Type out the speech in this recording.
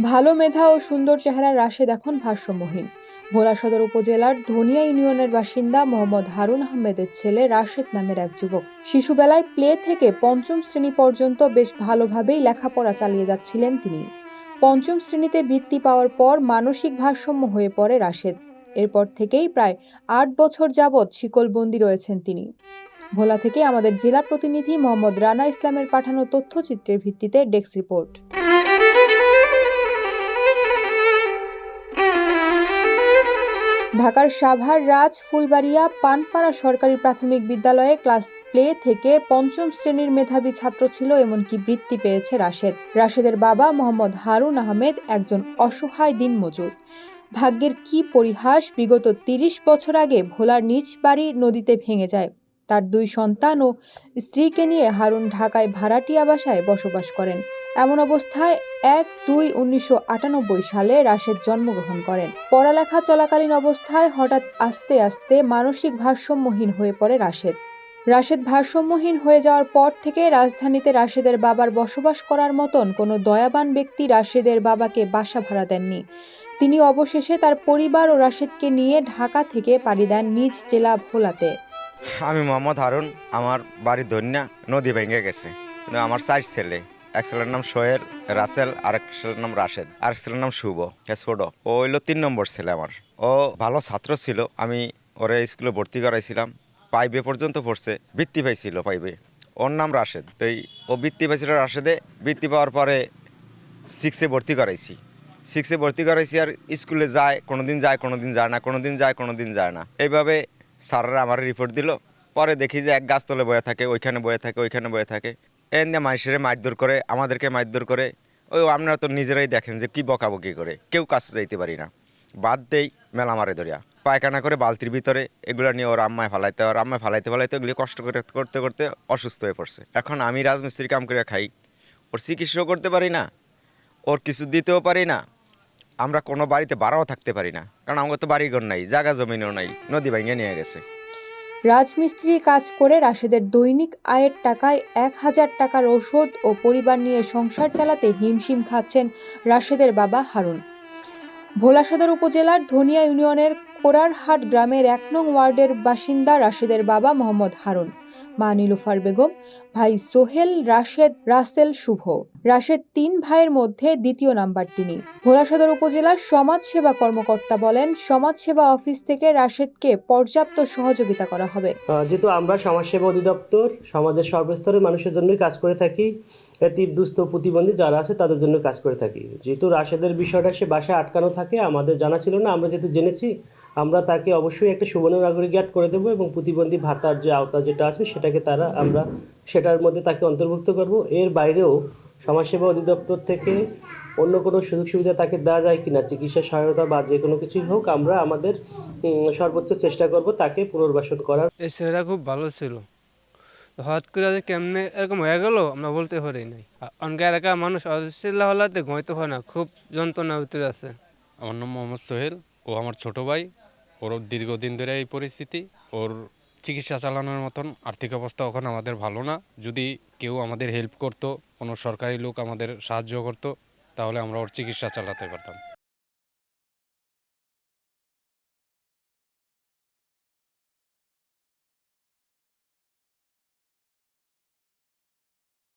ভালো মেধা ও সুন্দর চেহারার রাশেদ এখন ভারসাম্যহীন। ভোলা সদর উপজেলার ধনিয়া ইউনিয়নের বাসিন্দা মোহাম্মদ হারুন আহমেদের ছেলে রাশেদ নামের এক যুবক শিশুবেলায় প্লে থেকে পঞ্চম শ্রেণী পর্যন্ত বেশ ভালোভাবেই লেখাপড়া চালিয়ে যাচ্ছিলেন তিনি। পঞ্চম শ্রেণীতে বৃত্তি পাওয়ার পর মানসিক ভারসাম্য হয়ে পড়ে রাশেদ। এরপর থেকেই প্রায় ৮ বছর যাবৎ শিকলবন্দি রয়েছেন তিনি। ভোলা থেকে আমাদের জেলা প্রতিনিধি মোহাম্মদ রানা ইসলামের পাঠানো তথ্যচিত্রের ভিত্তিতে ডেস্ক রিপোর্ট। ঢাকার সাভার রাজ ফুলবাড়িয়া পানপাড়া সরকারি প্রাথমিক বিদ্যালয়ে ক্লাস প্লে থেকে পঞ্চম শ্রেণীর মেধাবী ছাত্র ছিল, এমনকি বৃত্তি পেয়েছে রাশেদ। রাশেদের বাবা মোহাম্মদ হারুন আহমেদ একজন অসহায় দিনমজুর। ভাগ্যের কি পরিহাস, বিগত ৩০ বছর আগে ভোলার নিজ বাড়ি নদীতে ভেঙে যায়। তার ২ সন্তান ও স্ত্রীকে নিয়ে হারুন ঢাকায় ভাড়াটিয়া বাসায় বসবাস করেন। এমন অবস্থায় ১-২-১৯৯৮ সালে রাশেদ জন্মগ্রহণ করেন। পড়ালেখা চলাকালীন অবস্থায় হঠাৎ আস্তে আস্তে মানসিক ভারসাম্যহীন হয়ে পড়ে রাশেদ। ভারসাম্যহীন হয়ে যাওয়ার পর থেকে রাজধানীতে রাশেদের বাবার বসবাস করার মতন কোনো দয়াবান ব্যক্তি রাশেদের বাবাকে বাসা ভাড়া দেননি। তিনি অবশেষে তার পরিবার ও রাশেদকে নিয়ে ঢাকা থেকে পাড়ি দেন নিজ জেলা ভোলাতে। আমি মোহাম্মদ হারুন, আমার বাড়ি ধন্যা, নদী ভেঙে গেছে। কিন্তু আমার ৪ ছেলে, এক ছেলের নাম সোহেল, রাসেল, আরেক ছেলের নাম রাশেদ, আরেক ছেলের নাম শুভ, ছোট। ও হইল ৩ নম্বর ছেলে আমার। ও ভালো ছাত্র ছিল, আমি ওরে স্কুলে ভর্তি করাইছিলাম। 5 পর্যন্ত পড়ছে, বৃত্তি পাইছিল 5। ওর নাম রাশেদ। তো ও বৃত্তি পাইছিল রাশেদে। বৃত্তি পাওয়ার পরে 6 ভর্তি করাইছি। 6 ভর্তি করাইছি, আর স্কুলে যায়, কোনোদিন যায় কোনোদিন যায় না, কোনোদিন যায় কোনোদিন যায় না। এইভাবে স্যাররা আমার রিপোর্ট দিল। পরে দেখি যে এক গাছতলে বয়ে থাকে, ওইখানে বয়ে থাকে, ওইখানে বয়ে থাকে। এনে মানুষের মারধর করে, আমাদেরকে মারধর করে। আপনারা তো নিজেরাই দেখেন যে কি বকাবকি করে, কেউ কাছে যাইতে পারি না। বাদ দেই মেলা মারে ধরিয়া পায়খানা করে বালতির ভিতরে, এগুলো নিয়ে ওর আম্মায় ফালাইতে, ওর আম্মায় ফালাইতে ফালাইতে ওগুলি কষ্ট করে করতে করতে অসুস্থ হয়ে পড়ছে। এখন আমি রাজমিস্ত্রির কাম করে খাই, ওর চিকিৎসাও করতে পারি না, ওর কিছু দিতেও পারি না। আমরা কোনো বাড়িতে ভাড়াও থাকতে পারি না, কারণ আমার তো বাড়িঘর নাই, জায়গা জমিনও নাই, নদী ভাঙিয়ে নিয়ে গেছে। রাজমিস্ত্রি কাজ করে রাশেদের দৈনিক আয়ের টাকায় ১,০০০ টাকার ওষুধ ও পরিবার নিয়ে সংসার চালাতে হিমশিম খাচ্ছেন রাশেদের বাবা হারুন। ভোলা সদর উপজেলার ধনিয়া ইউনিয়নের কোরারহাট গ্রামের ১ নং ওয়ার্ডের বাসিন্দা রাশেদের বাবা মোহাম্মদ হারুন, মা নীলুফার বেগম, ভাই সোহেল, রাসেল, শুভ। রাশেদ ৩ ভাইয়ের মধ্যে দ্বিতীয় নাম্বার তিনি। ভোলা সদর উপজেলার সমাজ সেবা কর্মকর্তা বলেন, সমাজ সেবা অফিস থেকে রাশেদকে পর্যাপ্ত সহযোগিতা করা হবে। যেহেতু আমরা সমাজসেবা অধিদপ্তর সমাজের সর্বস্তরের মানুষের জন্যই কাজ করে থাকি, এতিম দুস্থ প্রতিবন্ধী যারা আছে তাদের জন্য কাজ করে থাকি। যেহেতু রাশেদের বিষয়টা সে বাসায় আটকানো থাকে, আমাদের জানা ছিল না, আমরা যেহেতু জেনেছি, আমরা তাকে অবশ্যই একটা সুবর্ণ নাগরিক অ্যাড করে দেবো এবং প্রতিবন্ধী ভাতার যে আওতা যেটা আছে সেটাকে আমরা সেটার মধ্যে তাকে অন্তর্ভুক্ত করব। এর বাইরেও সমাজসেবা অধিদপ্তর থেকে অন্য কোনো সুযোগ সুবিধা তাকে দেওয়া যায় কিনা, চিকিৎসা সহায়তা বা যে কোনো কিছুই হোক, আমরা আমাদের সর্বোচ্চ চেষ্টা করব তাকে পুনর্বাসন করার। এই ছেলেটা খুব ভালো ছিল, হঠাৎ করে যে কেমনে এরকম হয়ে গেল আমরা বলতে পারি নাই। অনেক এলাকার মানুষ অচিল্লা হলাতে ঘুমাইতে হয় না, খুব যন্ত্রণার ভিতরে আছে। আমার নাম মোহাম্মদ সোহেল, ও আমার ছোট ভাই। ওর দীর্ঘদিন ধরে এই পরিস্থিতি, ওর চিকিৎসা চালানোর মতন আর্থিক অবস্থা এখন আমাদের ভালো না। যদি কেউ আমাদের হেল্প করতো, কোনো সরকারি লোক আমাদের সাহায্য করতো, তাহলে আমরা ওর চিকিৎসা চালাতে পারতাম।